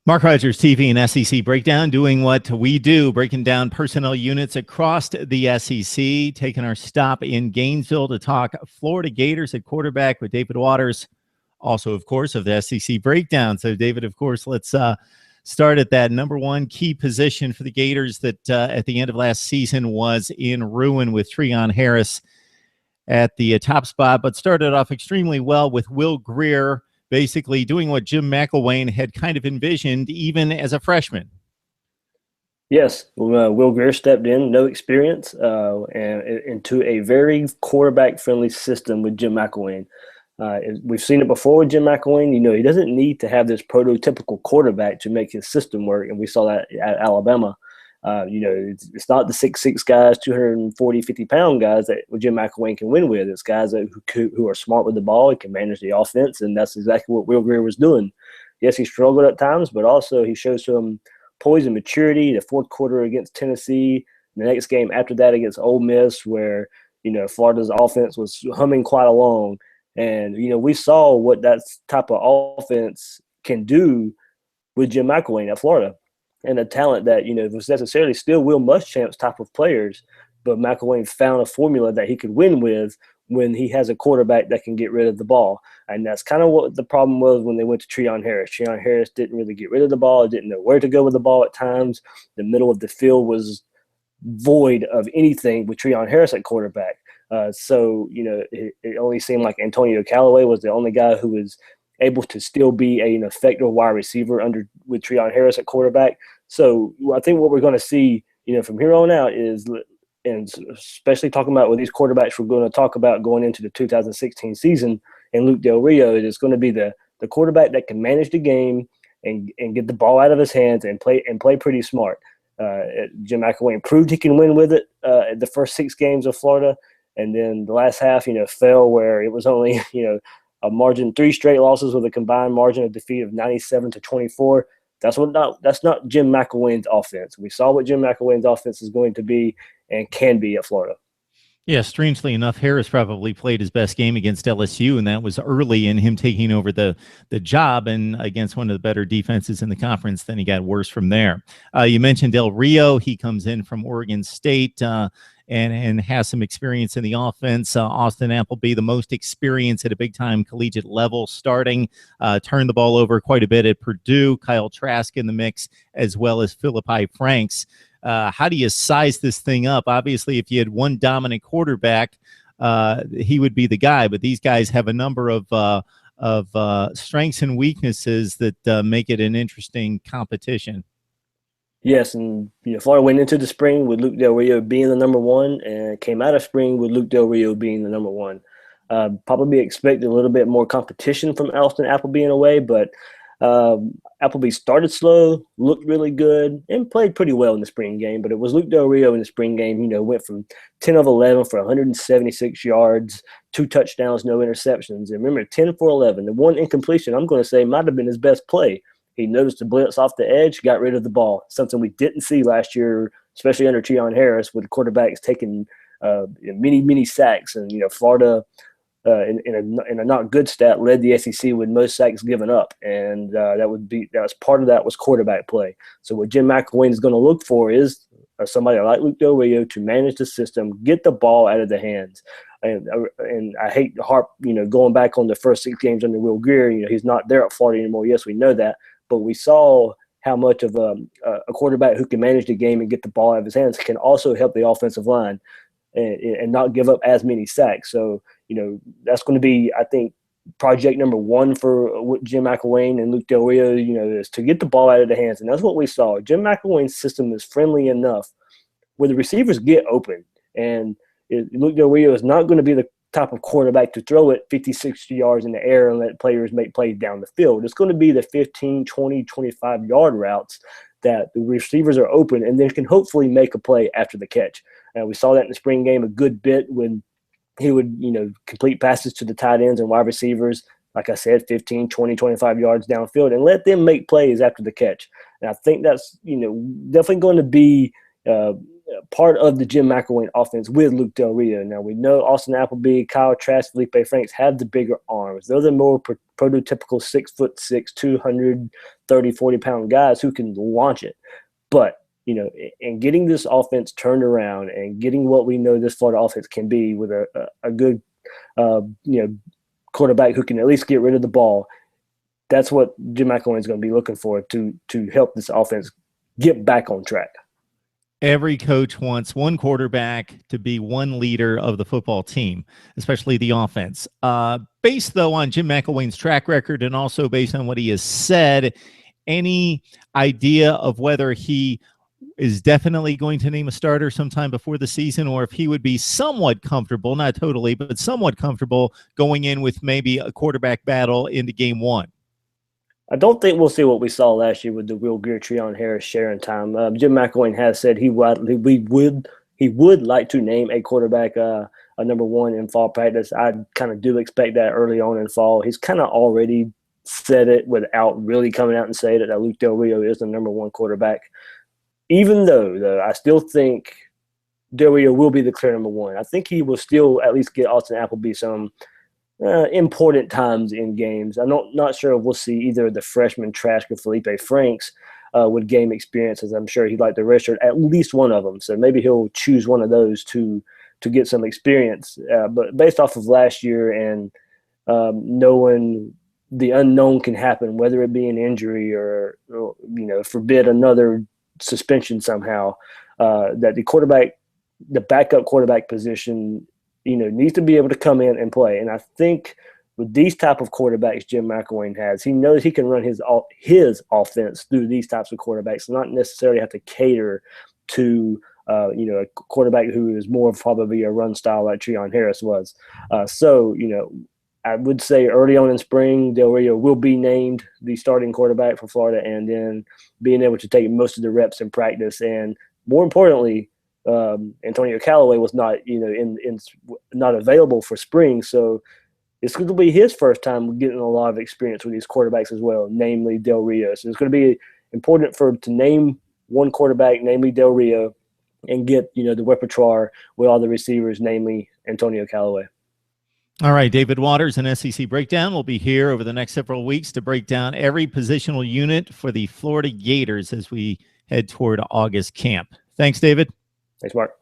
Mark Rogers TV and SEC Breakdown, doing what we do, breaking down personnel units across the SEC, taking our stop in Gainesville to talk Florida Gators at quarterback with David Waters, also, of course, of the SEC Breakdown. So, David, of course, let's start at that number one key position for the Gators that at the end of last season was in ruin with Treon Harris at the top spot, but started off extremely well with Will Grier basically doing what Jim McElwain had kind of envisioned even as a freshman. Yes, Will Grier stepped in, no experience, and into a very quarterback-friendly system with Jim McElwain. We've seen it before with Jim McElwain. You know, he doesn't need to have this prototypical quarterback to make his system work, and we saw that at Alabama. It's not the 6'6" guys, 240, 50-pound guys that Jim McElwain can win with. It's guys who are smart with the ball and can manage the offense, and that's exactly what Will Grier was doing. Yes, he struggled at times, but also he showed some poise and maturity. The fourth quarter against Tennessee, the next game after that against Ole Miss, where Florida's offense was humming quite along, and we saw what that type of offense can do with Jim McElwain at Florida. And the talent that, was necessarily still Will Muschamp's type of players, but McElwain found a formula that he could win with when he has a quarterback that can get rid of the ball. And that's kind of what the problem was when they went to Treon Harris. Treon Harris didn't really get rid of the ball, didn't know where to go with the ball at times. The middle of the field was void of anything with Treon Harris at quarterback. It only seemed like Antonio Callaway was the only guy who was able to still be an effective wide receiver with Treon Harris at quarterback. So I think what we're going to see, from here on out is, and especially talking about with these quarterbacks we're going to talk about going into the 2016 season, and Luke Del Rio, it is going to be the quarterback that can manage the game and get the ball out of his hands and play pretty smart. Jim McElwain proved he can win with it at the first 6 games of Florida, and then the last half, fell where it was only, a margin 3 straight losses with a combined margin of defeat of 97-24. That's not Jim McElwain's offense. We saw what Jim McElwain's offense is going to be and can be at Florida. Yeah, strangely enough, Harris probably played his best game against LSU, and that was early in him taking over the job and against one of the better defenses in the conference. Then he got worse from there. You mentioned Del Rio. He comes in from Oregon State and has some experience in the offense. Austin Appleby, the most experience at a big-time collegiate level, starting, turned the ball over quite a bit at Purdue. Kyle Trask in the mix, as well as Feliepe Franks. How do you size this thing up? Obviously, if you had one dominant quarterback, he would be the guy. But these guys have a number of strengths and weaknesses that make it an interesting competition. Yes, and Florida went into the spring with Luke Del Rio being the number one, and came out of spring with Luke Del Rio being the number one. Probably expected a little bit more competition from Austin Appleby in a way, but Appleby started slow, looked really good, and played pretty well in the spring game. But it was Luke Del Rio in the spring game, went from 10 of 11 for 176 yards, 2 touchdowns, no interceptions. And remember, 10 for 11. The one incompletion, I'm going to say, might have been his best play. He noticed the blitz off the edge, got rid of the ball, something we didn't see last year, especially under Treon Harris, with quarterbacks taking many sacks. And, Florida, in a not good stat, led the SEC with most sacks given up, and part of that was quarterback play. So what Jim McElwain is going to look for is somebody like Luke Del Rio to manage the system, get the ball out of the hands. And I hate to harp, going back on the first 6 games under Will Grier. He's not there at Florida anymore. Yes, we know that, but we saw how much of a quarterback who can manage the game and get the ball out of his hands can also help the offensive line and not give up as many sacks. So, that's going to be, I think, project number one for Jim McElwain and Luke Del Rio, is to get the ball out of the hands. And that's what we saw. Jim McElwain's system is friendly enough where the receivers get open. And Luke Del Rio is not going to be the type of quarterback to throw it 50, 60 yards in the air and let players make plays down the field. It's going to be the 15, 20, 25-yard routes that the receivers are open and then can hopefully make a play after the catch. We saw that in the spring game a good bit when he would, complete passes to the tight ends and wide receivers, like I said, 15, 20, 25 yards downfield, and let them make plays after the catch. And I think that's, definitely going to be part of the Jim McElwain offense with Luke Del Rio. Now, we know Austin Appleby, Kyle Trask, Feliepe Franks have the bigger arms. They're the more prototypical 6'6", 230, 40-pound guys who can launch it. But, and getting this offense turned around and getting what we know this Florida offense can be with a good, quarterback who can at least get rid of the ball, that's what Jim McElwain is going to be looking for to help this offense get back on track. Every coach wants one quarterback to be one leader of the football team, especially the offense. Based, though, on Jim McElwain's track record and also based on what he has said, any idea of whether he is definitely going to name a starter sometime before the season, or if he would be somewhat comfortable, not totally, but somewhat comfortable going in with maybe a quarterback battle into game one? I don't think we'll see what we saw last year with the Will Greer, Treon Harris sharing time. Jim McElwain has said he would like to name a quarterback a number one in fall practice. I kind of do expect that early on in fall. He's kind of already said it without really coming out and saying it, that Luke Del Rio is the number one quarterback. Even though I still think Del Rio will be the clear number one. I think he will still at least get Austin Appleby some important times in games. I'm not sure if we'll see either the freshman Trask or Feliepe Franks with game experience, as I'm sure he'd like to redshirt at least one of them. So maybe he'll choose one of those to get some experience. But based off of last year and knowing the unknown can happen, whether it be an injury or forbid another suspension somehow, that the backup quarterback position needs to be able to come in and play. And I think with these type of quarterbacks Jim McElwain has, he knows he can run his offense through these types of quarterbacks, not necessarily have to cater to a quarterback who is more probably a run style like Treon Harris was. So I would say early on in spring, Del Rio will be named the starting quarterback for Florida, and then being able to take most of the reps in practice. And more importantly, Antonio Callaway was not, not available for spring, so it's going to be his first time getting a lot of experience with these quarterbacks as well, namely Del Rio. So it's going to be important to name one quarterback, namely Del Rio, and get the repertoire with all the receivers, namely Antonio Callaway. All right, David Waters and SEC Breakdown will be here over the next several weeks to break down every positional unit for the Florida Gators as we head toward August camp. Thanks, David. Thanks, Mark.